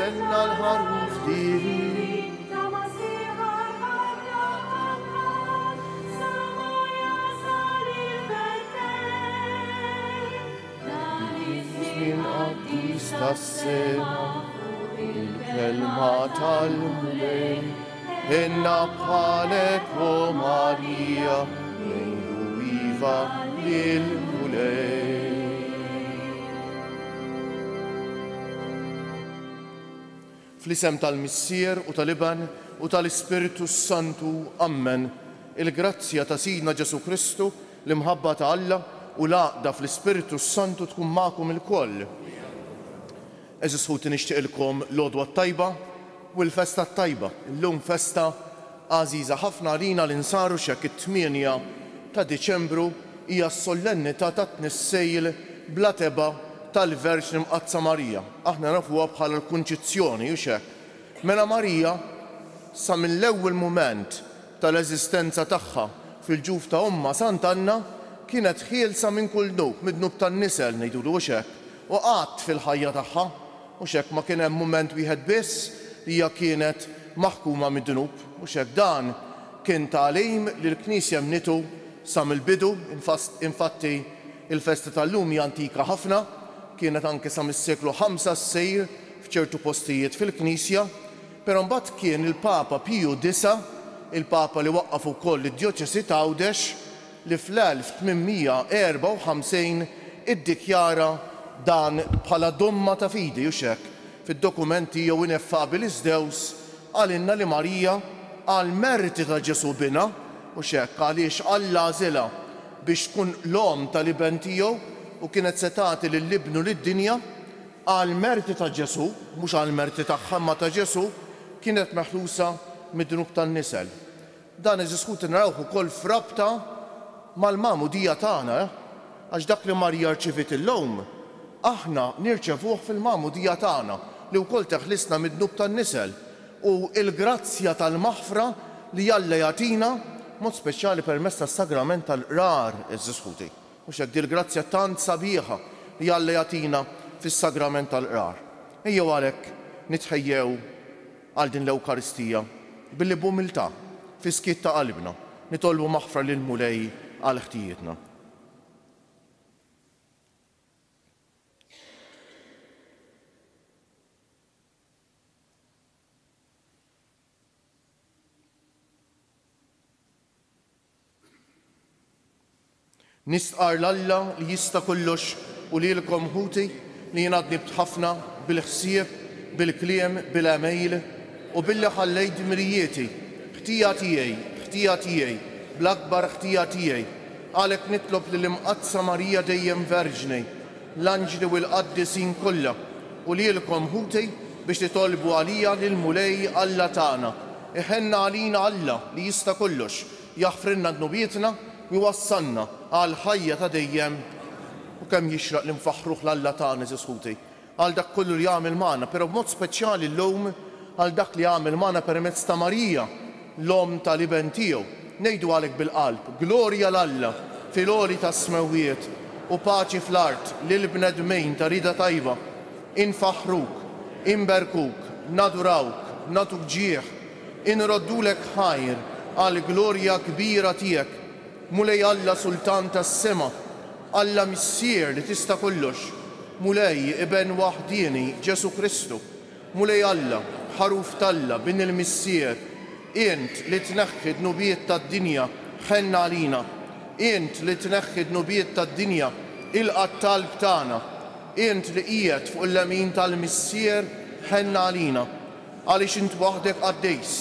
ħenna l-ħaruf tiegħi. Min qaddis tas-sema il-kelma tal-mulej ħenna bħalek u Marija ngħidu iva lill-mulej. Fl-isem tal-Missier u tal-Iban u tal-Ispiritu Santu, ammen. Il-grazzja ta' Sidna Ġesu Kristu, l-imħabba ta' Alla u l-għaqda fl-Ispiritu Santu tkun magħkom ilkoll. Eżis ħuti nixtieqilkom l-għodwa tajba u l-festa tajba. Illum festa għażiża ħafna għalina li nsaru x'hekk it-8 ta' Diċembru hija s-sollennità ta' tnissejl bla teba tal-Verġni Mqazza Marija. Aħna nafuha bħala l-kunċizzjoni u x'hekk. Mela Marija sa mill-ewwel mument tal-eżistenza tagħha fil-ġuf ta' Omma Sant'Anna kienet ħielsa minn kull dnub, mid-dnub tan-nisel ngħidulu u x'hekk. U qatt fil-ħajja tagħha u x'hekk ma kien hemm mument wieħed biss li hija kienet maħkuma mid-dnub u x'hekk dan kien tagħlim li l-Knisja mnitu sa mill-bidu. Infatti il-festa tal-lum hija antika ħafna, kienet anke sa mis-seklu 5 ssejr f'ċertu postijiet fil-Knisja, però mbagħad kien il-Papa Piju IX, il-Papa li waqqaf ukoll id-Djoċesi ta' Għawdex, li fl-1854 iddikjara dan bħala domma ta' fidi u x'hekk. Fid-dokumenti jew ineffabilis Deus għalinna li Marija għal merti ta' Ġesu bina u x'hekk għaliex Alla għażilha biex tkun l-om tal-iben tiegħu u kienet se tagħti lill-ibnu lid-dinja għal merti ta' Ġesu, mhux għal merti tagħha ma ta' Ġesu, kienet meħlusa mid-dnub tan-nisel. Dan eżiskuti narawh ukoll frabta mal-mamudija tagħna, għax dak li Marija rċivit illum aħna nirċevuh fil-mamudija tagħna li wkoll teħlisna mid-dnub tan-nisel u l-grazzja tal-maħfra li Alla jagħtina mod speċjali permezz tas-sagrament tal-qrar eżiskuti. U x'hekk di l-grazzja tant sabiħa li Alla jagħtina fis-sagrament tal-qrar. Ejjew għalhekk nitħejjew għal din l-Ewkaristija billi b'umiltà fi skiet ta' qalbna nitolbu maħfra lil mulej għal ħtijietna. Nistqar l-Alla li jista' kollox u lilkom ħuti li jien għadni b'ħafna bil-ħsieb, bil-kliem, bil-għamejl u billi ħallejt dmirijieti, ħtija tiegħi, bl-akbar ħtija tiegħi. Għalhekk nitlob lill-Imqazza Marija dejjem Verġni, l-anġli u l-qaddisin kollha u lilkom ħuti biex titolbu għalija lill-mulej Alla tagħna. Iħenna għalina Alla li jista' kollox, jaħfrilna dnubietna u jwassalna għal ħajja ta' dejjem u kemm jixraq li nfaħruh l-Alla tagħna eżiskuti għal dak kollu li jagħmel magħna, però b'mod speċjali llum għal dak li jagħmel magħna permezz ta' Marija, l-om tal-iben tiegħu. Ngħidu għalhekk bil-qalb, glorja l-Alla fil-għoli tas-smewwiet u paċi fl-art lil bnedmejn ta' rida tajba. Infaħruk, inberkuk, nadurawk, natuk ġieħ, inroddulek ħajr għal glorja kbira tiegħek. Mulej Alla Sultan tas-sema, Alla Missier li tista' kollox, mulej Iben waħdieni Ġesu Kristu, mulej Alla ħaruf talla bin il-Missier, int li tneħħi dnubiet tad-dinja ħenna għalina, int li tneħħi dnubiet tad-dinja il-qattalb tagħna, int li qiegħed fuq il-lemin tal-Missier ħenna għalina, għaliex int waħdek qaddejs,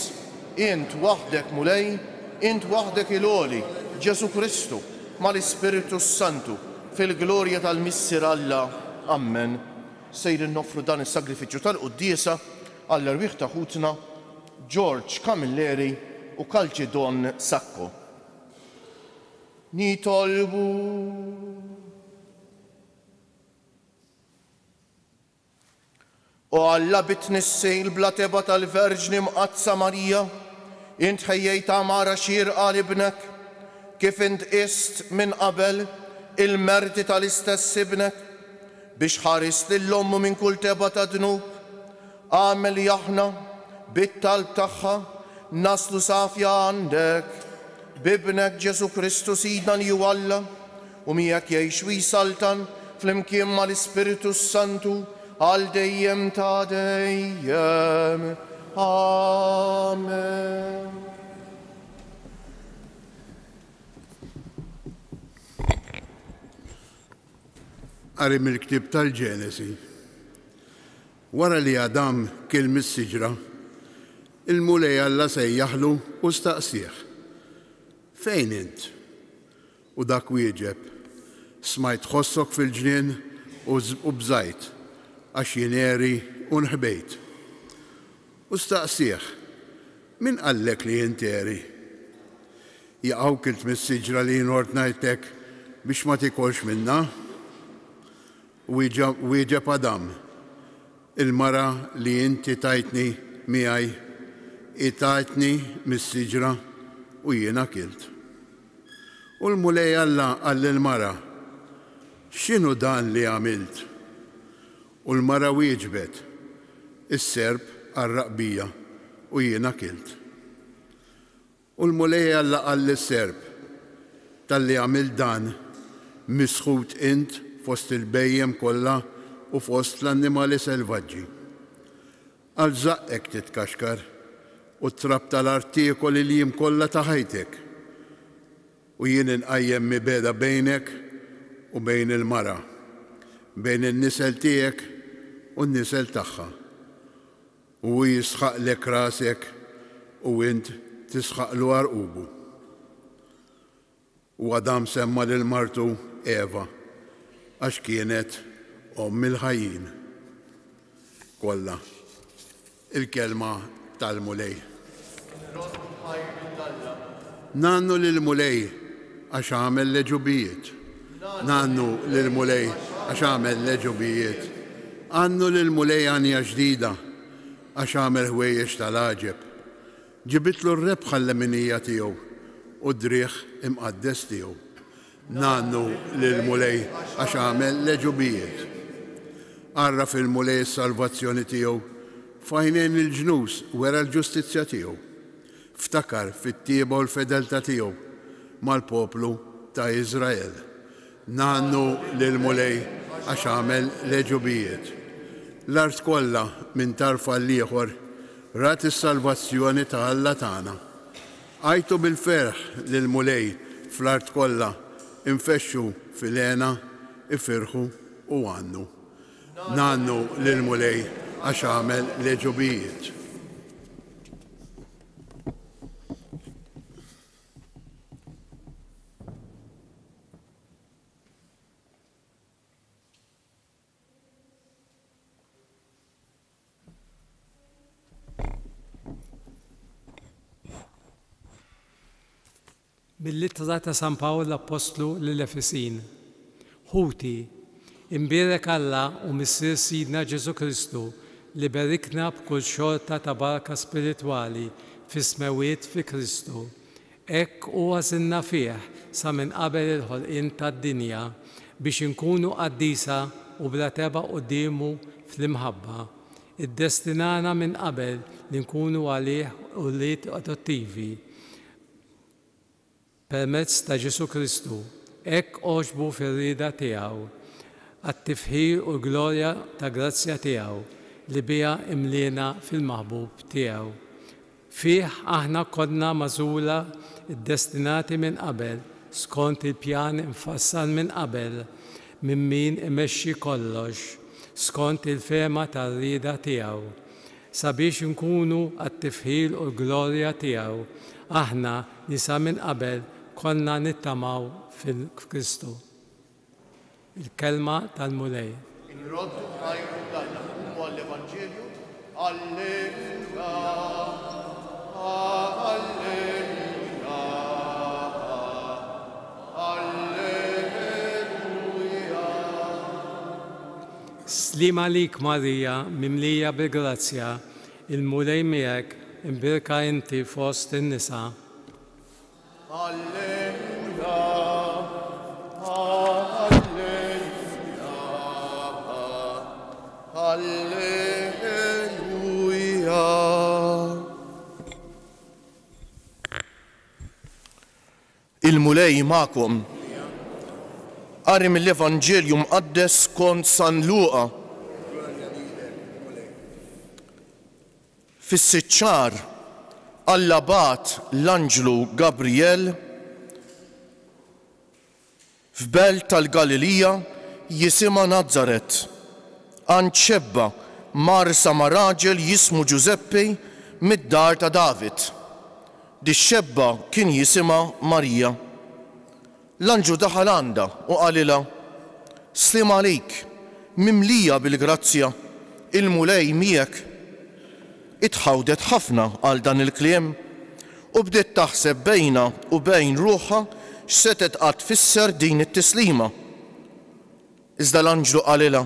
int waħdek mulej, int waħdek il-għoli Ġesu Kristu mal-Ispiritu Santu fil-glorja tal-Missier Alla. Ammen. Sejrin noffru dan is-sagrifiċċju tal-quddiesa għall-irwieħ ta' ħutna George Camilleri u Calcidon Sacco. Nitolbu u Alla bit-tnissejl bla teba tal-Verġni Mqazza Marija, int ħejjejta mara xierqa libnek kif int qist minn qabel il-merti tal-istess ibnek biex ħarist lill-ommu minn kull teba ta' dnub اعمل يحنا بالطلب تاعها نصل صافية عندك بابنك جيسو كريستو سيدنا يولى ومياك يشوي سلطان فلمكيم مع الاسبيريتوس سانتو al deiem ta deiem. Amen. Qari mill-ktib tal-Ġenesi. Wara li Adam kien mis-siġra, il-mulej Alla sejjaħlu u staqsih. Fejn int? U dak wieġeb, smajt ħossok fil-ġnien u bżajt, għax jineri u nħbejt. U staqsih, min qallek li jinteri? Jaqaw kilt mis-siġra li jinort najtek biex ma tikolx minna? Wieġeb Adam, il-mara li inti tajtni miegħi, tajtni mis-siġra u jiena kilt. U l-mulej Alla għall il-mara, x'inhu dan li għamilt? U l-mara wieġbet, is-serb għar-raqbija u jiena kilt. U l-mulej Alla għall is-serb, tal-li għamil dan misħut int fost il-bejjem kollha u fost l-annimali selvaġġi. Għal żaqqek titkaxkar u trab tal-artikoli li jimkollha ta' ħajtek u jien inqajjem mibeda bejnek u bejn il-mara, bejn in-nisel tiegħek u n-nisel tagħha. U jisħaqlek rasek u int tisħaqlu għarqubu. U Adam semma lil martu Eva għax kienet il-ħajjin. Kolla, il-kelma tal-mulej. Nannu lil-mulej għax għamel leġubijiet. Nannu lil-mulej għax għamel leġubijiet. Għannu lil-mulej għanja ġdida għax għamel ħwejjex tal-ħġeb. Ġibitlu r-rebħa l-leminija tiegħu u d-driħ imqaddes tiegħu. Nannu lil-mulej għax għamel leġubijiet. Għarra fil-mulej s-salvazzjoni tiegħu fajnejn il-ġnus wera l-ġustizzja tiegħu. Ftakar fit-tieba u l-fedelta tiegħu mal-poplu ta' Iżrael. Nannu lil-mulej għax għamel leġubijiet. L-art kollha minn tarfa l-ieħor rat is-salvazzjoni ta' Alla tagħna. Għajtu bil-ferħ lil-mulej fl-art kollha infexxu fil-għena, ifirħu u għannu. Nannu lil-mulej għax għamel leġubijiet. Mill-ittra ta' San Pawl l-Apostlu lill-Efesin. Ħuti, imbierek Alla u missier Sidna Ġesu Kristu li berikna b'kull xorta ta' barka spiritwali fis-smewiet fi Kristu. Hekk huwa għażilna fih sa minn qabel il-ħolqien tad-dinja biex inkunu qaddisa u bla teba qudiemu fl-imħabba. Iddestinana minn qabel li nkunu għalih ulied adottivi permezz ta' Ġesu Kristu, hekk oġbu fir-rieda tiegħu, għat-tifħir u glorja ta' grazzja tiegħu li biha imliena fil-maħbub tiegħu. Fih aħna konna magħżula iddestinati minn qabel, skont il-pjan infassal minn qabel, minn min imexxi kollox, skont il-fema tar-rieda tiegħu, sabiex inkunu għat-tifħir u glorja tiegħu, aħna li sa minn qabel konna nittamaw fil-Kristu. Il-kelma tal-mulej. Inroddu ħajru l-Alla u għall-Evanġelju. Alleluja, alleluja, alleluja. Slim għalik Marija, mimlija bil-grazzja, il-mulej miegħek imbirka inti fost in-nisa. Alleluja, alleluja, alleluja. Il-mulej ma'kom. Qari mill-Evanġelju mqaddes skont San Luqa. Fis-sitt xahar Alla bagħat l-anġlu Gabriel f'belt tal-Galilija jisimha Nażaret għand xebba marsa ma' raġel jismu Ġuseppi mid-dar ta' David. Dix-xebba kien jisimha Marija. L-anġlu daħal għandha u qalilha: Slim għalik, mimlija bil-grazzja, il-mulej miegħek. Itħawdet ħafna għal dan il-kliem u bdiet taħseb bejna u bejn ruħha x'setet qatt tfisser din it-tislima. Iżda l-anġlu qalilha: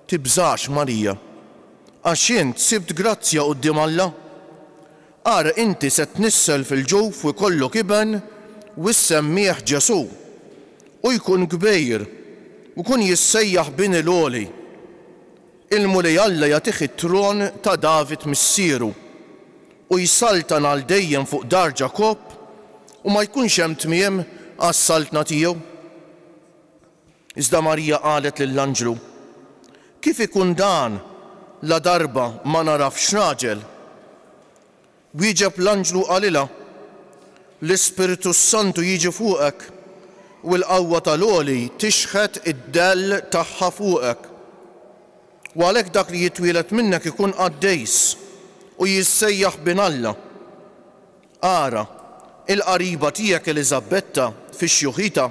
Tibżax Marija, għax int sibt grazzja quddiem Alla. Ara inti se tnissel fil-ġuf u jkollok iben u issemmih Ġesu u jkun kbejr u jkun jissejjaħ bini l-għoli. Il-mulej Alla jagħtih it-tron ta' David missieru u jsaltan għal dejjem fuq dar Ġakob u ma jkunx hemm tmiem għas-saltna tiegħu. Iżda Marija qalet lill-anġlu: Kif ikun dan la darba ma narafx raġel? Wieġeb l-anġlu qalilha: L-Ispiritu Santu jiġi fuqek u l-qawwa tal-għoli tixħet id-dell tagħha fuqek. U għalhekk dak li jitwielet minnek ikun qaddejs u jissejjaħ bin Alla. Ara, il-qariba tiegħek Eliżabetta fix-xjuħita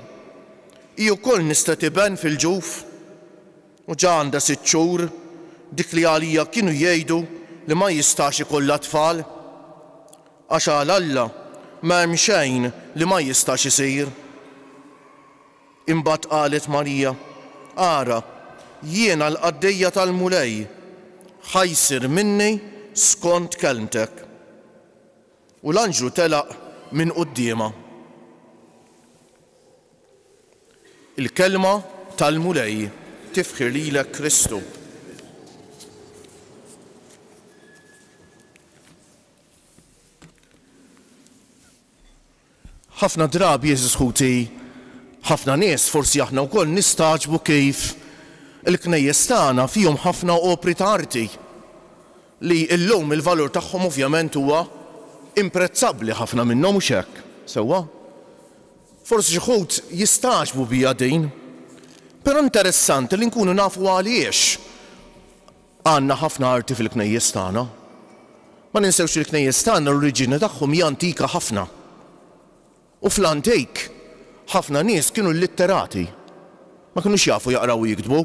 hi wkoll nista' tiben fil-ġuf u ġa għandha 6 xhur, dik li għalija kienu jgħidu li ma jistax ikollha tfal għax għal Alla ma hemm xejn li ma jistax isir. Imbagħad qalet Marija: Ara, jiena l-qaddejja tal-mulej ħajsir minni skont kelmtek. U l-anġlu telaq minn qudiemha. Il-kelma tal-mulej tifħir lilek Kristu. Ħafna drabi jeżisħuti, ħafna nies forsi aħna wkoll nistaġbu kif il-knejjes tagħna fihom ħafna opri ta' arti li llum il-valur tagħhom ovvjament huwa imprezzabbli ħafna minnhom mhux hekk. Sewwa? Forsi xi ħud jistaġbu biha din, però interessanti li nkunu nafu għaliex għandna ħafna arti fil-knejjes tagħna. Ma ninsewx il-knejjes tagħna l-oriġini tagħhom hija antika ħafna. U fl-antik ħafna nies kienu litterati, ma kinux jafu jaqraw u jiktbu.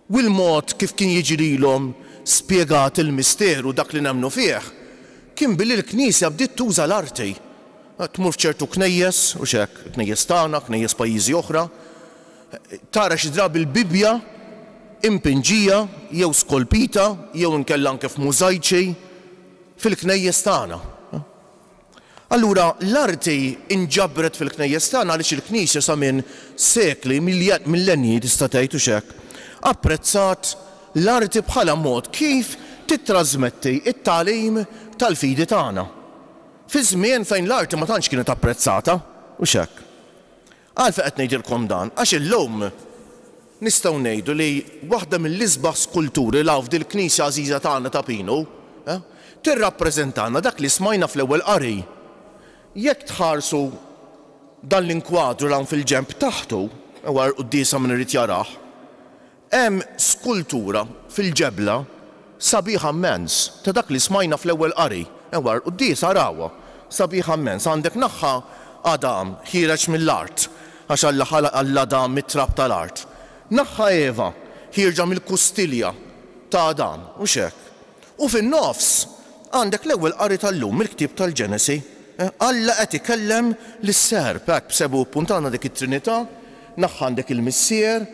U l-mod kif kien jiġi lilhom spjegat il-misteru dak li nemmnu fih kien billi l-Knisja bdiet tuża l-arti. Tmur f'ċertu knejjes u x'hekk, knejjes tagħna, knejjes pajjiżi oħra, tara xi drabi l-Bibja impinġija jew skolpita jew inkella anke f'mużajċi fil-knejjes tagħna. Allura l-arti inġabret fil-knejjes tagħna għaliex il-Knisja sa minn sekli, millenji tista' tgħid u x'hekk apprezzat l-arti bħala mod kif titrasmetti it-tagħlim tal-fidi tagħna. Fi żmien fejn l-arti ma tantx kienet apprezzata u x'hekk. Għalfejn qed ngħidilkom dan għax illum nistgħu ngħidu li waħda mill-isbaħ skulturi l f'dil Knisja għażiża tagħna ta' Pinu tirrappreżentana dak li smajna fl-ewwel qari. Jekk tħarsu dan l-inkwadru lan fil-ġemp taħtu, war qudiesa min irid jarah, hemm skultura fil-ġebla sabiħa immens ta' dak li smajna fl-ewwel qari, war qudiesa rawha, sabiħa immens. Għandek naħħa Adam ħireġ mill-art għax Alla ħalaq Adam mit-trab tal-art. Naħħa Eva ħirġa mill-kustilja ta' Adam u x'hekk. U fin-nofs għandek l-ewwel qari tal-lum mill-ktieb tal-Ġenesi. Alla qed ikellem lis-serp hekk b'sebu puntana dik it-Trinità, naħħa għandek il-missier,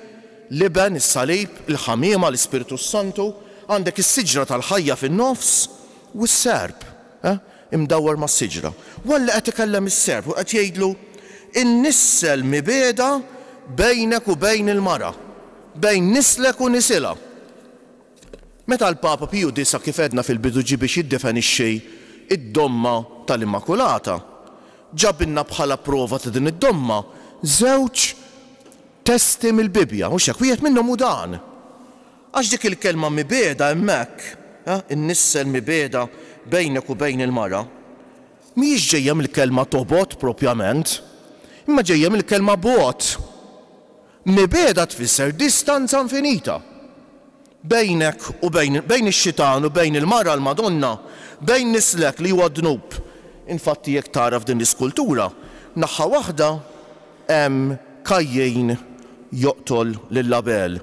l-iben, is-salib, il-ħamiema, l-Ispiritu Santu, għandek is-siġra tal-ħajja fin-nofs u s-serp imdawwar mas-siġra. Walla qed ikellem is-serp u qed jgħidlu: innissel mibeda bejnek u bejn il-mara, bejn nislek u nisilha. Meta l-Papa Piju X kif edna fil-bidu ġie biex jiddefinixxi id-domma tal-Immakulata, ġabilna bħala prova ta' din id-domma żewġ testi mill-Bibja, u xek, wieħed minnhom hu dan. Għax dik il-kelma mibeda hemmhekk, in-nissel mibeda bejnek u bejn il-mara, mhijiex ġejja mill-kelma tobot propjament, imma ġejja mill-kelma bot. Mibeda tfisser distanza infinita bejnek u bejn ix-xitan u bejn il-mara l-Madonna, bejn nislek li huwa dnub. Infatti jekk tara f'din l-iskultura, naħa waħda hemm Kajjin joqtol lill-Abel,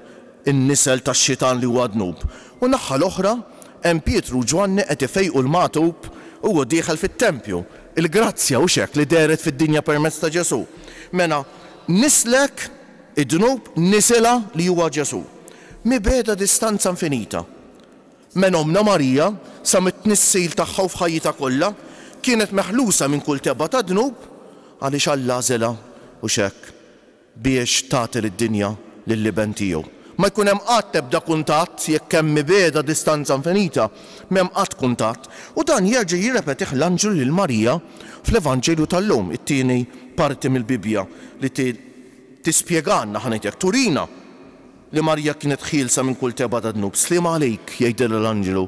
in-nisel tax-xitan li huwa dnub. U naħa l-oħra hemm Pietru u Ġwanni qed ifejqu l-magħtub u huwa dieħel fit-tempju. Il-grazzja u xek li deret fid-dinja permezz ta' Ġesu. Mela nislek id-dnub nisilha li huwa Ġesu. Mibeda distanza infinita. Men omna Marija sa mit-tnissil tagħha u f'ħajjitha kollha kienet meħlusa minn kull tebba ta' dnub għaliex Alla għażilha u xek biex tagħti lid-dinja lill-liben tiegħu. Ma jkun hemm qatt ebda kuntatt jekk hemm mibeda distanza infinita, m'hemm qatt kuntatt. U dan jerġa' jirrepetih l-Anġlu lil Marija fl-Evanġelju tal-lum, it-tieni parti mill-Bibja li tispjegalna ħanejtek turina li Marija kienet ħielsa minn kull tebba ta' dnub. Sliem għalik jgħidilha l-Anġlu,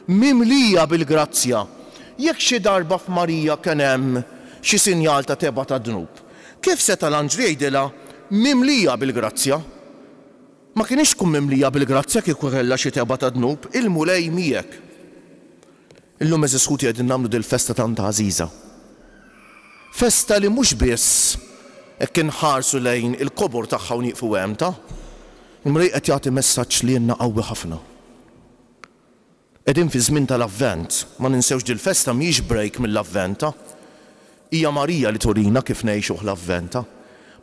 mimlija bil-grazzja. Jekk xi darba f'Marija kien hemm xi sinjal ta' tebba ta' dnub, kif seta' l-Anġlu jgħidilha mimlija bil-grazzja? Ma kienx tkun mimlija bil-grazzja kieku kellha xi tebba ta' dnub, il-mulej miegħek. Illum eżis ħuti qegħdin nagħmlu dil-festa tant għażiża. Festa li mhux biss hekk inħarsu lejn il-kobor tagħha u nieqfu hemm ta'. Il-mulej qed jagħti messaġġ li jenna qawwi ħafna. Qegħdin fi żmien tal-Avvent, ma ninsewx dil-festa mhijiex break mill-Avvent. Hija Marija li turina kif ngħixuh l-Avvent.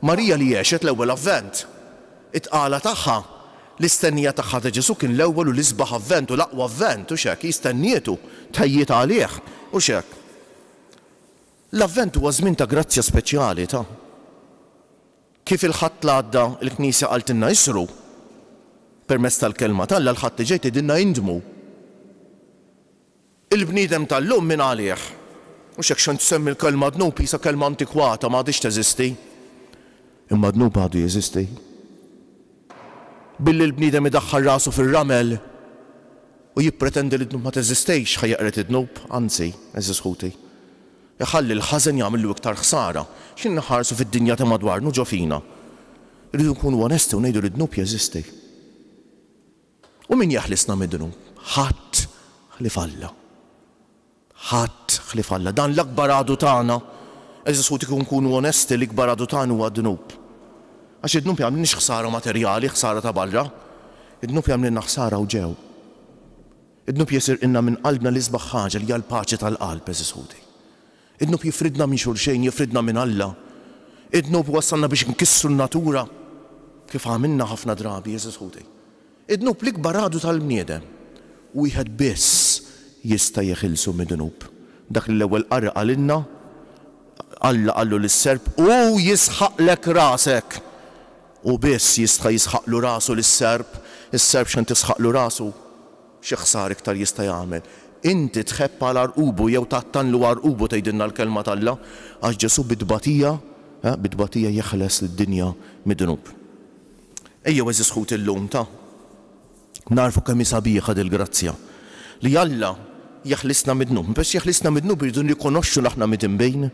Marija li għexet l-ewwel Avvent. It-qala tagħha l-istennija tagħha ta' Ġesu kien l-ewwel u l-isbaħ Avvent u l-aqwa Avvent u xek jistennietu tħejjiet għalih u xek. L-Avvent huwa żmien ta' grazzja speċjali ta' kif il-ħadd l-għadda l-Knisja qaltilna isru permezz tal-kelma tal-Alla l-ħadd li ġej tidilna jindmu. Il-bniedem tal-lum minn għalih. U xek xan tsemmi l-kelma dnub jisa kelma antikwata ma għadix teżisti. Imma dnub għadu jeżisti. Billi l-bniedem idaħħal rasu fil-ramel u jippretendi li d-dnub ma teżistejx ħajjaqret id-dnub, anzi, eżis ħuti. Iħalli l-ħażen jagħmlu iktar ħsara. X'in naħarsu fid-dinja ta' madwarnu ġo fina. Irridu nkunu onesti u ngħidu li d-dnub jeżisti. U min jaħlisna mid-dnub? Ħadd ħlif Alla. Ħadd ħlif Alla. Dan l-akbar għadu tagħna, eżis ħuti nkunu onesti l-ikbar għadu tagħna huwa d-dnub. Għax id-dnub jagħmlilniex ħsara materjali, ħsara ta' barra. Id-dnub jagħmlilna ħsara u ġew. Id-dnub jisir inna minn qalbna l-isbaħ ħaġa li hija l-paċi tal-qalb eżis ħuti. Id-dnub jifridna minn xulxejn, jifridna minn Alla. Id-dnub wassalna biex nkissru n-natura kif għamilna ħafna drabi eżis ħuti. Id-dnub l-ikbar għadu tal-bniedem. Wieħed biss jista' jeħilsu mid-dnub. Dak li l-ewwel qari qalilna, Alla qallu lis-serb u jisħaqlek rasek. U biss jista' jisħaqlu rasu lis-serb, is-serb x'in tisħaqlu rasu xi ħsar iktar jista' jagħmel. Inti tħepp għal arqubu jew tattanlu arqubu tgħidilna l-kelma tal-Alla għax Ġesu bidbatija jeħles lid-dinja mid-dnub. Ejjew eżis ħut illum ta' narfu kemm sabiħa dil-grazzja li Alla jeħlisna mid-dnub. Biex jeħlisna mid-dnub irridu nirrikonoxxu l-aħna midinbejn,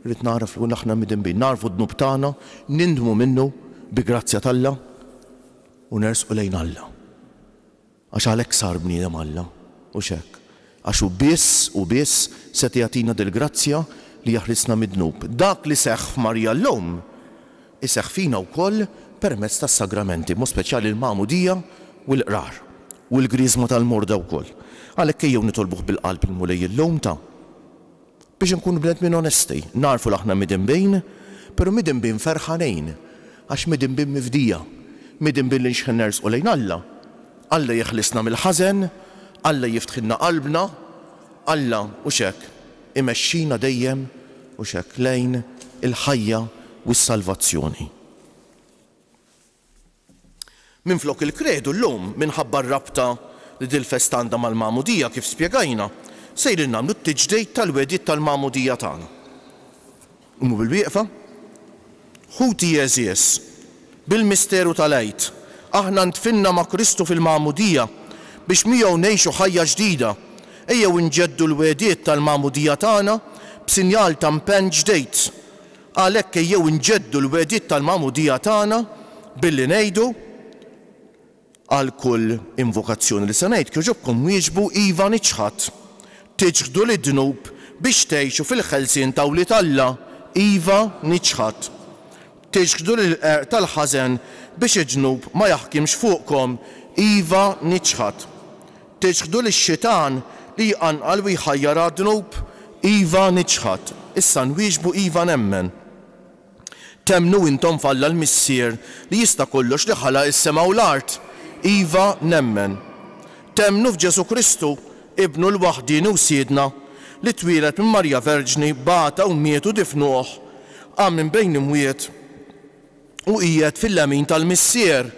rrid naraf li aħna midinbejn, narfu d-dnub tagħna, nindmu minnu bi grazzja tal-Alla u nersqu lejn Alla. Għax għalhekk sar bniedem Alla u xekk. Għax u biss se jagħtina dil-grazzja li jaħlisna mid-dnub. Dak li seħħ f'Marja llum iseħħ fina wkoll permezz tas-sagramenti, mod speċjali l-magħmudija u l-qrar u l-griżma tal-morda wkoll. Għalhekk ejjew nitolbuh bil-qalb il-mulej illum ta' biex nkunu bnedmin onesti, narfu l-aħna midinbejn, però midinbejn ferħanejn, għax midinbejn mifdija, midinbejn li nxħen nersqu lejn Alla. Alla jeħlisna mill-ħażen, Alla jiftħilna qalbna, Alla u xekk imexxina dejjem u xekk lejn il-ħajja u s-salvazzjoni. Minflok il-kredu llum minħabba r-rabta li dil-festa għandha mal-magħmudija kif spjegajna, sejrin nagħmlu t-tiġdejt tal-wedjiet tal-magħmudija tagħna. Mu bil-wieqfa. Ħuti Jeżies, bil-misteru tal-għid, aħna ntfinna ma' Kristu fil-Magħmudija biex miegħu ngħixu ħajja ġdida. Ejjew inġeddu l-wegħdiet tal-Magħmudija tagħna b'sinjal ta' impenn ġdejt. Għalhekk ejjew inġeddu l-wegħdiet tal-Magħmudija tagħna billi ngħidu għal kull invokazzjoni li se ngħid kieġobkom wieġbu iva niċħad. Tiġħdu lid-dnub biex tgħixu fil-ħelsien ta' Wlied Alla, iva niċħad. Tiġħdu l-qerq tal-ħażen biex iġnub ma jaħkimx fuqkom, iva niċħad. Tiġħdu lix-xitan li jqanqal u jħajjar għad-dnub, iva niċħad. Issa nwieġbu iva nemmen. Temnu intom f'Alla l-Missier li jista' kollox li ħalaq is-sema u l-art, iva nemmen. Temnu f'Ġesu Kristu, ibnu l-waħdini u siedna li twieled minn Marja Verġni, bata u miet u difnuh, qam minn bejn imwiet u qiegħed fil-lemin tal-Missier,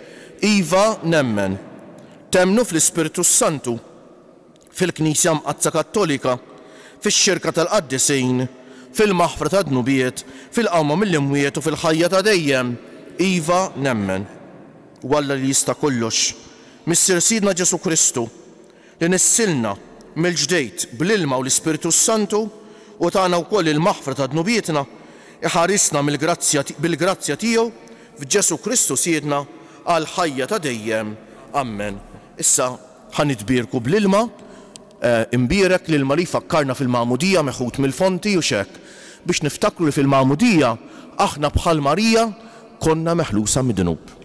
iva nemmen. Temnu fl-Ispiritu Santu, fil-Knisja Mqazza Kattolika, fix-xirka tal-Qaddisejn, fil-maħfra ta' dnubiet, fil-qawma mill-imwiet u fil-ħajja ta' dejjem, iva nemmen. U Alla li jista' kollox, Missier Sidna Ġesu Kristu, li nissilna mill-ġdejt bl-ilma u l-Ispiritu Santu u tagħna wkoll il-maħfra ta' dnubietna, iħarisna bil-grazzja tiegħu f'Ġesu Kristu Siedna għal ħajja ta' dejjem. Amen. Issa ħanitbierku bl-ilma, imbierek l-ilma li fakkarna fil-Magħmudija meħud mill-fonti u xek biex niftakru li fil-Magħmudija aħna bħal Marija konna meħlusa mid-dnub.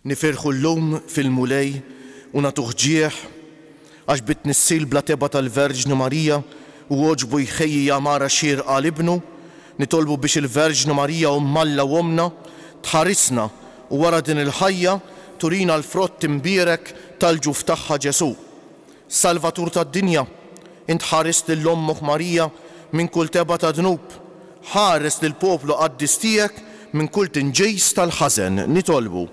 Nifirħu l-lum fil-mulej u nagħtuh ġieħ għax bit nissil bla teba tal-Verġni Marija u oġbu jħejji Mara xierqa għal ibnu, nitolbu biex il-Verġni Marija Alla u omna tħarisna u wara din il-ħajja turina l-frott imbierek tal-ġuf tagħha Ġesu. Salvatur tad-dinja, int ħarist lill-ommok Marija minn kull teba ta' dnub, ħares lill-poplu qaddis tiegħek minn kull tinġejs tal-ħażen, nitolbu.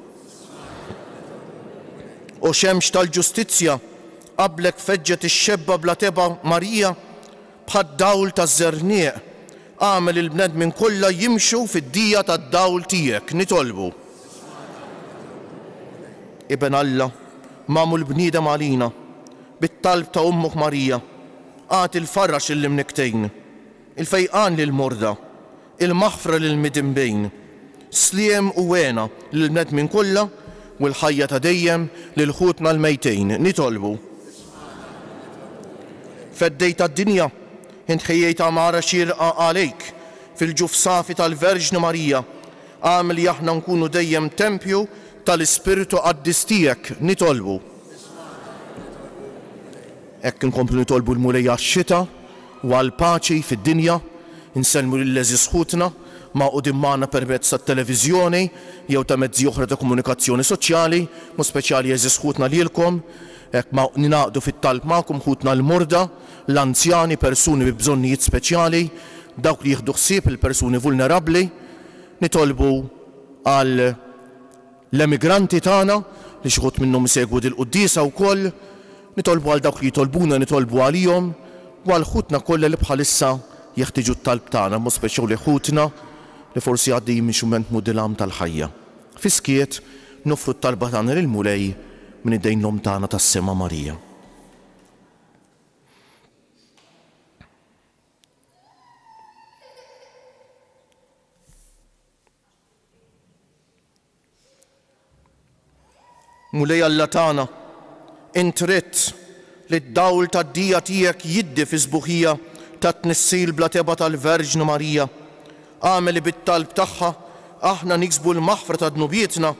U xemx tal-ġustizzja qablek feġġet ix-xebba bla teba Marija bħad-dawl taż-żernieq, għamel il-bnedmin kollha jimxu fid-dija tad-dawl tiegħek, nitolbu. Iben Alla, magħmul bniedem għalina, bit-talb ta' Ummok Marija, għati il-farrax il-imniktejn, il-fejqan lil-morda, il-maħfra lil-midinbejn, sliem u wena lil-bnedmin kollha u l-ħajja ta' dejjem lil ħutna l-mejtejn, nitolbu. Feddejt tad-dinja, int ħejjejta Mara xierqa għalejk fil-ġuf safi tal-Verġni Marija, għamel li aħna nkunu dejjem tempju tal-Ispiritu qaddis tiegħek, nitolbu. Hekk inkomplu nitolbu l-mulej għax-xita u għall-paċi fid-dinja, insellmu lill-leżis ħutna ma' qudiem magħna permezz tat-televiżjoni jew ta' mezzi oħra ta' komunikazzjoni soċjali, mu speċjali jeżis ħutna lilkom, hekk ma' ninaqdu fit-talb magħkom ħutna l-morda, l-anzjani, persuni bi bżonnijiet speċjali, dawk li jieħdu ħsieb il-persuni vulnerabbli, nitolbu għal l-emigranti tagħna li xi ħudd minnhom isegwu dil-quddiesa wkoll, nitolbu għal dawk li jitolbuna nitolbu għalihom u għal ħutna kollha li bħalissa jeħtieġu t-talb tagħna, mu speċjali ħutna li forsi għaddej minn xument mudilam tal-ħajja. Fiskiet nofru t-talba tagħna lill-mulej minn id-dejn l-om tagħna tas-sema Marija. Mulej Alla tagħna, int ridt li d-dawl tad-dija tiegħek jiddi fi sbuħija ta' tnissil bla teba tal-Verġnu Marija. Għamel li bit-talb tagħha aħna niksbu l-maħfra ta' dnubietna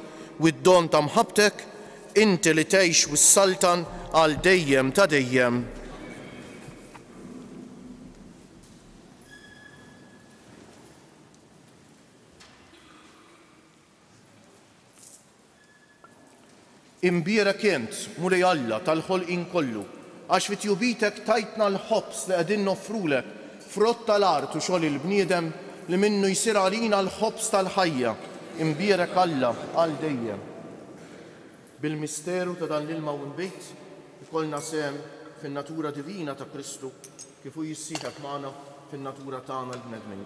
u d-don ta' mħabtek, inti li tgħix wis-saltan għal dejjem ta' dejjem. Imbierek int, Mulej Alla tal-ħolqien kollu, għax fit-jubitek tajtna l-ħobs li qegħdin noffrulek frott tal-art u xogħol il-bniedem li minnu jsir għalina l-ħobs tal-ħajja. Imbierek Alla għal dejjem. Bil-misteru ta' dan l-ilma u l-bejt ikollna sehem fin-natura divina ta' Kristu kif hu jissieħeb magħna fin-natura tagħna l-bnedmin.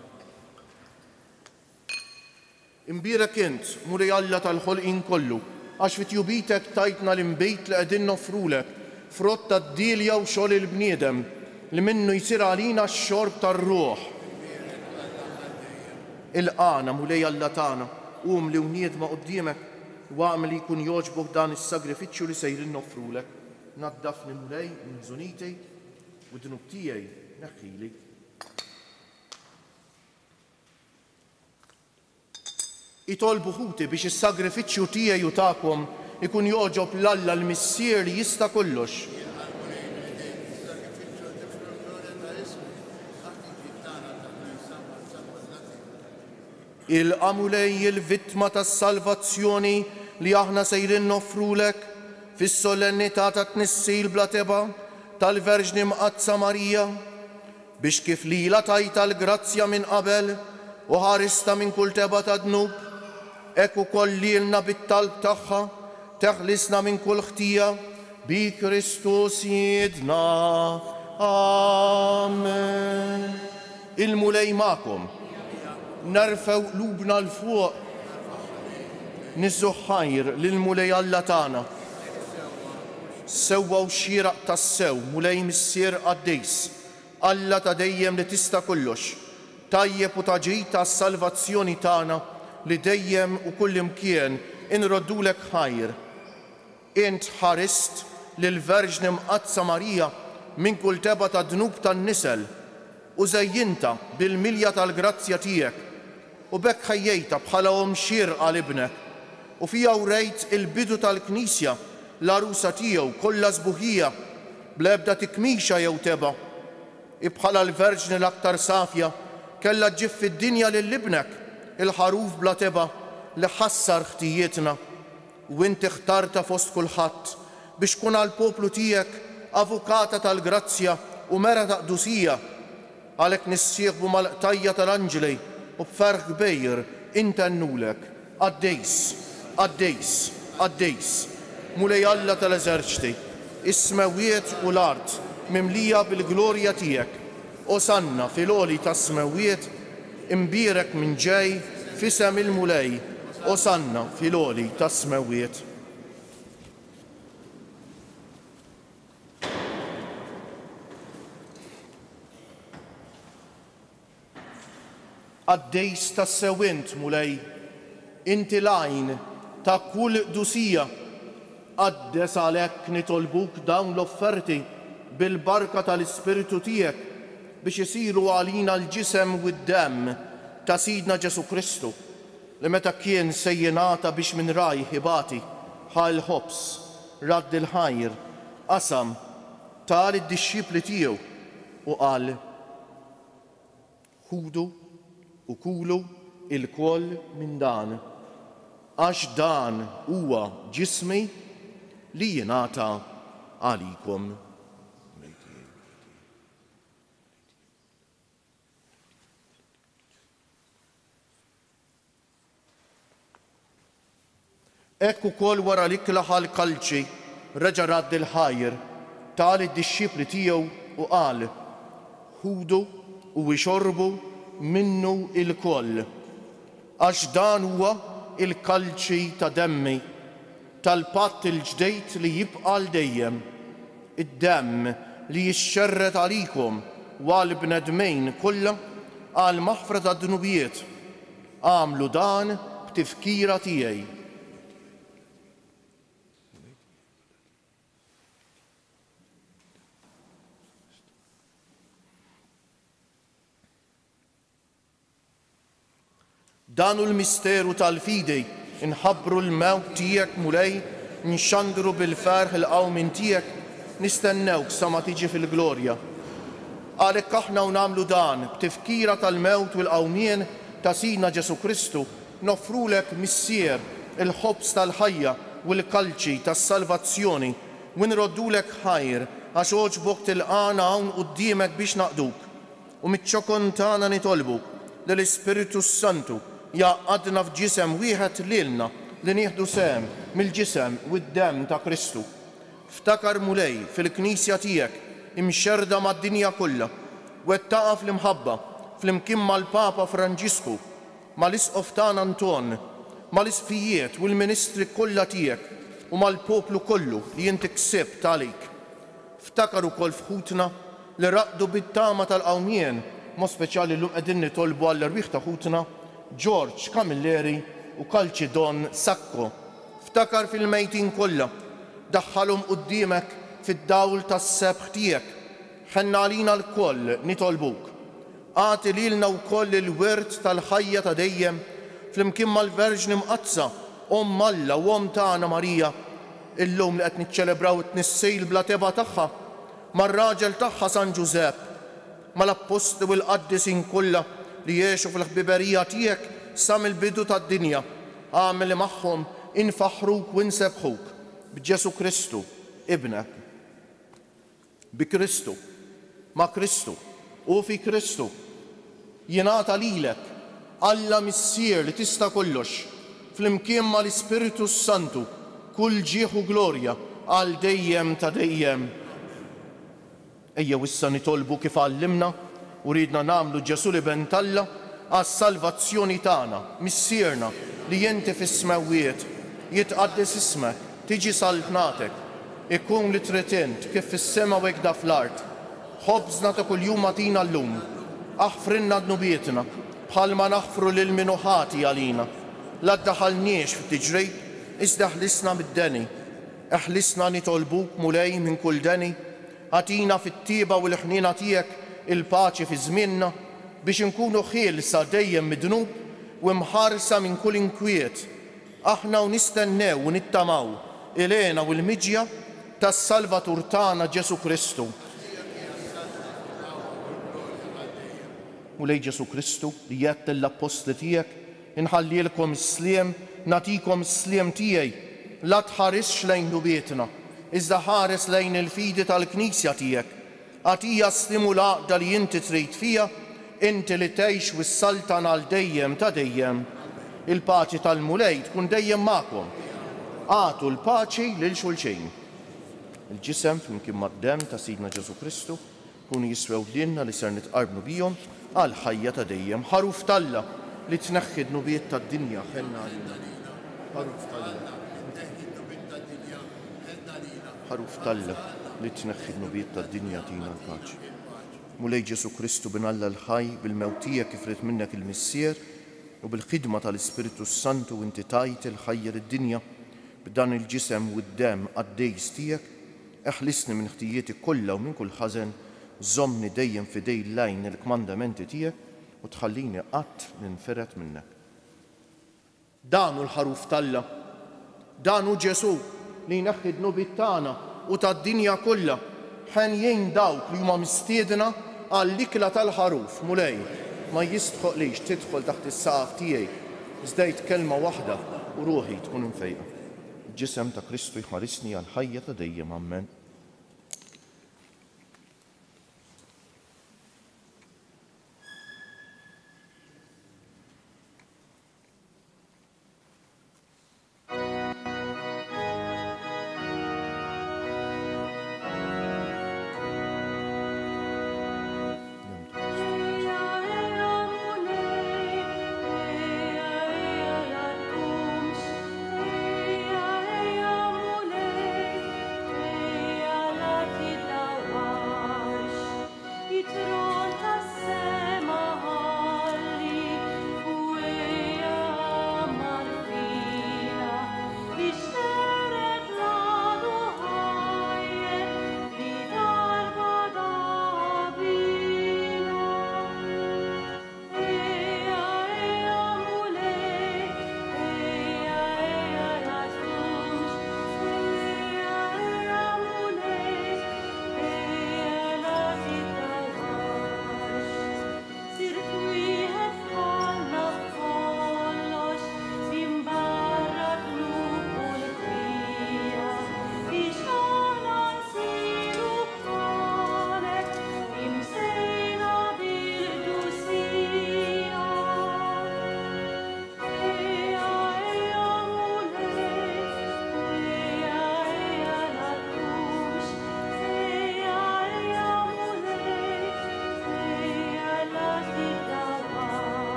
Imbierek int, Mulej Alla tal-ħolqien kollu, għax fit-jubitek tajtna l-imbejt li qegħdin noffrulek frott tad-dilja u xogħol il-bniedem li minnu jsir għalina x-xorb tar-ruħ. Il-qana Mulej Alla tagħna qum li wniedma quddiemek u għamel li jkun jogħġbok dan is-sagrifiċċju li sejrin noffrulek. Naddafni Mulej minn żunitej u d-dnub tiegħi neħħili. Itolbu ħuti biex is-sagrifiċċju tiegħi u tagħkom ikun jogħġob l-Alla l-Missier li jista' kollox. Ilqa' Mulej il-vittma tas-salvazzjoni li aħna sejrin noffrulek fis-solennità ta' tnissil bla teba tal-Verġni Mqazza Marija biex kif lilha tajta l-grazzja minn qabel u ħarista minn kull teba ta' dnub, hekk ukoll lilna bit-talb tagħha teħlisna minn kull ħtija bi Kristus Siedna. Amen. Il-Mulej magħkom. Nerfew qlubna l-fuq. Niżżu ħajr lill-Mulej Alla tagħna. Sewwa u xieraq tas-sew, Mulej Missier Qaddejs, Alla ta' dejjem li tista' kollox, tajjeb u taġid tas-salvazzjoni tagħna li dejjem u kull imkien inroddulek ħajr. Int ħarist lill-Verġni Mqazza Marija minn kull teba ta' dnub tan-nisel u żejjinta bil-milja tal-grazzja tiegħek u bekk ħejjejta bħala xierqa l-ibnek u fija wrejt il-bidu tal-Knisja l-arusa tiegħu kollha sbuħija bl-ebda tikmixa jew teba. Bħala l-Verġni l-aktar safja kellha ġġib fid-dinja lill-ibnek il-ħaruf bla teba li ħassar ħtijietna u inti ħtarta fost kulħadd biex tkun għall-poplu tiegħek avukata tal-grazzja u mera ta' qdusija. Għalhekk nissieħbu mal-qtajja tal-anġeli u b'ferħ kbir intennulek. Qaddejs, Qaddejs, Qaddejs, Mulej Alla tal-eżerċti, is-smewiet u l-art mimlija bil-glorja tiegħek. Osanna fil-għoli tas-smewiet imbierek minn ġej fisem il-Mulej. Osanna fil-għoli tas-smewiet. Qaddejs tas-sewint Mulej, inti l-għajn ta' kull qdusija, qaddes għalhekk nitolbuk dawn l-offerti bil-barka tal-Ispiritu tiegħek biex isiru għalina l-ġisem u d-demm ta' Sidna Ġesu Kristu li meta kien sejjenata biex minn raj ħibati ħal ħobs radd il-ħajr qasam tal id-dixxipli tiegħu u qal ħudu u kulu il-koll minn dan għax dan huwa ġismi li jingħata għalikom. Ekk ukoll wara li klaħa l-kalċi reġa' radd il-ħajr tal id-dixxipli tiegħu u qal ħudu u ixorbu minnu il-koll għax dan huwa il-kalċi ta' demmi tal-patt il-ġdejt li jibqa' dejjem, id-demm li jixxerret għalikom u għall-bnedmejn kollha għal maħfra ta' dnubijiet. Għamlu dan b'tifkira tiegħi. danu l-misteru tal-fidej, inħabbru l-mewt tiegħek mulej, nxandru bil-ferħ il-qawmin tiegħek, nistennewk sa ma tiġi fil-glorja. Għalhekk aħna u nagħmlu dan b'tifkira tal-mewt u l-qawmien ta' Sidna Ġesu Kristu, nofrulek missier il-ħobs tal-ħajja u l-kalċi tas-salvazzjoni u nroddulek ħajr għax oġbok tilqana hawn quddiemek biex naqduk. U mit-ċokon tagħna nitolbuk li l-Ispiritu Santu jaqadna f'ġisem wieħed lilna li nieħdu sehem mill-ġisem u d-demm ta' Kristu. Ftakar mulej fil-Knisja tiegħek imxerda mad-dinja kollha u wettaqa fl-imħabba flimkien mal-Papa Franġisku, mal-Isqof tagħna Anton, mal-isfijiet u l-ministri kollha tiegħek u mal-poplu kollu li inti ksibt għalik. Ftakar ukoll f'ħutna li raqdu bit-tama tal-qawmien, mo speċjali llum qegħdin nitolbu għall-irwieħ ta' ħutna George Camilleri u Calcidon Sacco. Ftakar fil-mejtin kollha, daħħalhom quddiemek fid-dawl tas-sebħ tiegħek. Ħenna għalina l-koll nitolbuk. Għati lilna wkoll il-wirt tal-ħajja ta' dejjem flimkien mal-Verġni Mqazza, Omm Alla u Omm tagħna Marija, illum li qed niċċelebraw it-tnissejl bla teba tagħha, mar-raġel tagħha San Ġusepp, mal-apposti u l-qaddisin kollha li jgħixu fil-ħbiberija tiegħek sa mill-bidu tad-dinja. Għamel li magħhom infaħruk u nsebħuk b'Ġesu Kristu, ibnek. Bi Kristu, ma' Kristu u fi Kristu jingħata lilek Alla missier li tista' kollox flimkien mal-Ispiritu Santu kull ġieħ u glorja għal dejjem ta' dejjem. Ejjew issa nitolbu kif għallimna u ridna nagħmlu Ġesu li bentalla għas-salvazzjoni tagħna, missierna li inti fis-smewwiet jitqaddes ismek, tiġi saltnatek, ikun li tritint kif fis-sema u hekk fl-art. Ħobżna ta' kuljum agħtina llum, aħfrinna dnubietna bħalma naħfru lil min ħati għalina. La ddaħħalniex fit-tiġrejt, iżda ħlisna mid-deni. Eħlisna nitolbuk mulej minn kull deni, għatina fit-tieba u l-ħnina tiegħek il-paċi fi żmienna biex inkunu ħielsa dejjem midnub u mħarsa minn kull inkwiet. Aħna u nistennew u nittamaw ilena u l-miġja tas-Salvatur tagħna Ġesu Kristu. U lej Ġesu Kristu li jgħid l-apostli tiegħek inħallilkom is-sliem, nagħtikom is-sliem tiegħi, la tħarisx lejn nubietna, iżda ħares lejn il-fidi tal-Knisja tiegħek. Għatija stimulaqda li inti trid fija, inti li tgħix wis-saltan għal dejjem ta' dejjem. Il-paċi tal-mulej tkun dejjem magħkom. Għatu l-paċi lil xulxejn. Il-ġisem flimkien mad-demm ta' Sidna Ġesu Kristu kunu jiswew lilna li ser nitqarbnu bihom għal ħajja ta' dejjem. Ħaruf talla li tneħħi d-nubiet tad-dinja ħenna għalina. Ħaruf talla li tneħħi d-nubiet tad-dinja tina l-paċi. Mulej Ġesu Kristu bin Alla l-ħaj bil-mewtija kif rid minnek il-missier u bil-ħidma tal-Ispiritu Santu inti tajt il-ħajja lid-dinja b'dan il-ġisem u d-demm għad-dejs tiegħek, eħlisni minn ħtijieti kollha u minn kull ħażen, żommni dejjem fidej lejn il-kmandamenti tiegħek u tħallini qatt ninferet minnek. Dan hu l-ħaruf talla, dan hu Ġesu li jneħħi d-nubiet tagħna u tad-dinja kollha ħenjin dawk li huma mistiedna għall-ikla tal-ħaruf mulej ma jistħoqlix tidħol taħt is-saqaf tiegħi żdejt kelma waħda u ruħi tkun imfejqa. Ġisem ta' Kristu jħarisni għal ħajja ta' dejjem, ammen.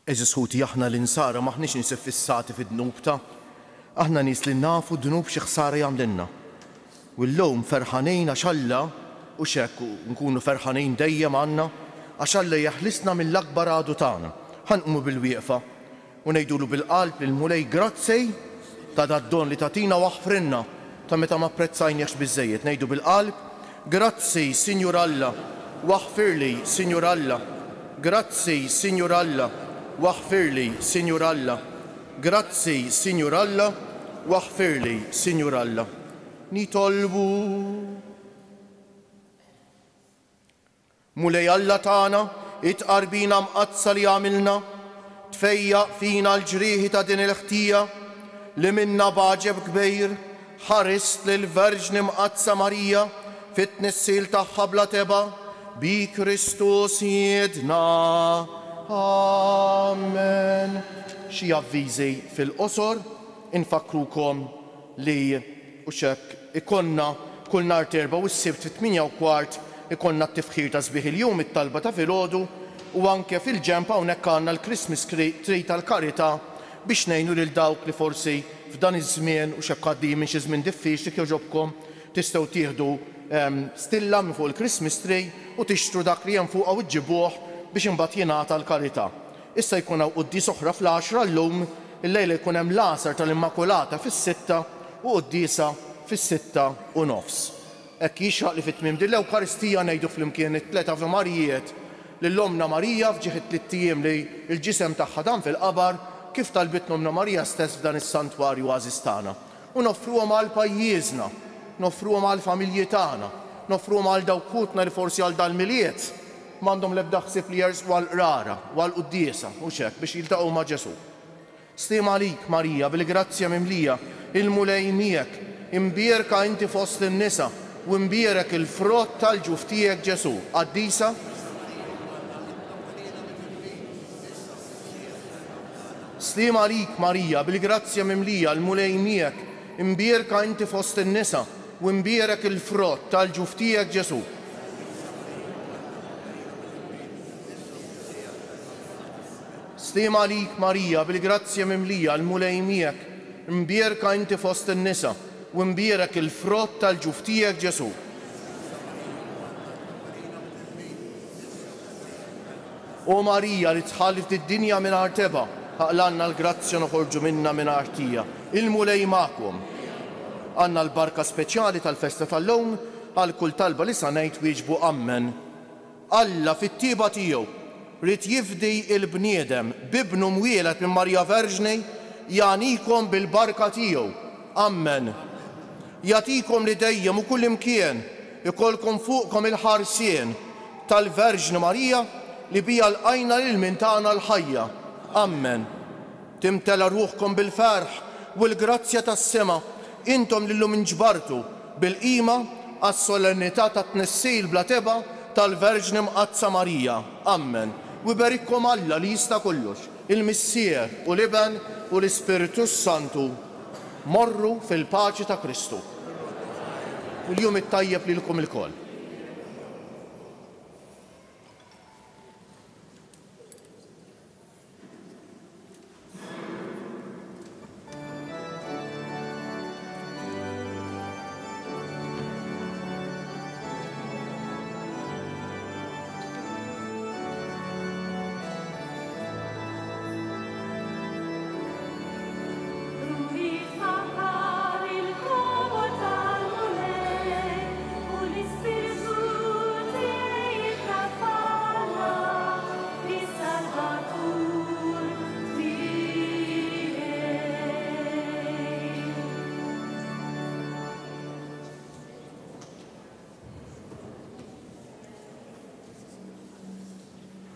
Eżis ħuti aħna l-insara maħniex nisif fissati fid-dnub aħna nies li nafu d-dnub xi ħsara jagħmlilna. U llum ferħanejn għax Alla u x'hekk nkunu ferħanejn dejjem għandna għax Alla jeħlisna mill-akbar għadu tagħna. Ħanqmu bil-wieqfa u ngħidulu bil-qalb lil Mulej grazzi ta' dad-don li tagħtina waħfrinna ta' meta ma apprezzajniex biżżejjed. Ngħidu bil-qalb grazzi Sinjur Alla waħfirli Sinjur Alla. Grazzi Sinjur Alla waħfirli Sinjur Alla. Grazzi Sinjur Alla waħfirli Sinjur Alla. Nitolbu Mulej Alla tagħna itqarbina mqazza li għamilna tfejjaq fina l-ġrieħi ta' din il-ħtija li minna baġeb kbir ħarist lill-Verġni mqazza Marija fit-tnissil tagħha bla teba bi Kristus Siedna. Amen. Xi avviżi fil-qosor infakrukom li u xekk ikonna kull nhar terba u s-sibt fit-8:15 ikonna t-tifħir ta' sbieħ il-jum it-talba ta' filgħodu u anke fil-ġemp hawnhekk għandna l-Christmas tree tal-karità biex ngħinu lil dawk li forsi f'dan iż-żmien u xekk għaddejjin minn xi żmien diffiċli jogħġobkom tistgħu tieħdu stilla minn fuq il-Christmas tree u tixtru dak li hemm fuqha u ġġibuh biex imbagħad jingħata l-karità. Issa jkun hawn qudies oħra fl-10 llum il-lejla jkun hemm l-għasar tal-Immakulata fis-6 u qudiesa fis-6:30. Hekk jixraq li fit-tmiem din l-Ewkaristija ngħidu flimkien it-tlet Ave Marijiet lill-Omna Marija fġieħ it-tliet ijiem li l-ġisem tagħha dan fil-qabar kif talbitna Omna Marija stess f'dan is-santwarju għażiż tagħna. U noffruhom għal pajjiżna, noffruhom għal familji tagħna, noffruhom għal dawk ħutna li forsi għal dal-miliet m'għandhom l-ebda ħsieb li jersqu għal qrara u għal quddiesa u x'hekk biex jiltaqgħu ma' Ġesu. Stim għalik Marija bil-grazzja mimlija il-mulej miegħek imbierka inti fost in-nisa u imbierek il-frott tal-ġuf tiegħek Ġesu. Qaddisa Slim għalik Marija bil-grazzja mimlija l-mulej miegħek imbierka inti fost in-nisa u imbierek il-frott tal-ġuf tiegħek Ġesu. Slim għalik Marija bil-grazzja mimlija l-mulej miegħek imbierka inti fost in-nisa u imbierek il-frott tal-ġuf tiegħek Ġesu. O Marija li tħallif id-dinja mingħajr teba, ħaqlanna l-grazzja noħorġu minna mingħajr tija. Il-mulej magħkom. Għandna l-barka speċjali tal-festa tal-lum għal kull talba li sa ngħid wieġbu ammen. Alla fit-tieba tiegħu rid jifdi il-bniedem bibnu mwieled minn Marja Verġni jagħnikom bil-barka tiegħu. Ammen. Jagħtikom li dejjem u kull imkien ikolkom fuqkom il-ħarsien tal-Verġni Marija li bija lqajna lil min tagħna l-ħajja. Ammen. Timtela ruħkom bil-ferħ u l-grazzja tas-sema intom li llum inġbartu bil-qima għas-solennità tat-tnissil bla teba tal-Verġni mqazza Marija. Ammen. U berikkom Alla li jista' kollox, il-Missier u l-Iben u l-Ispiritu Santu morru fil-paċi ta' Kristu. U l-jum it-tajjeb lilkom ilkoll. Salvatur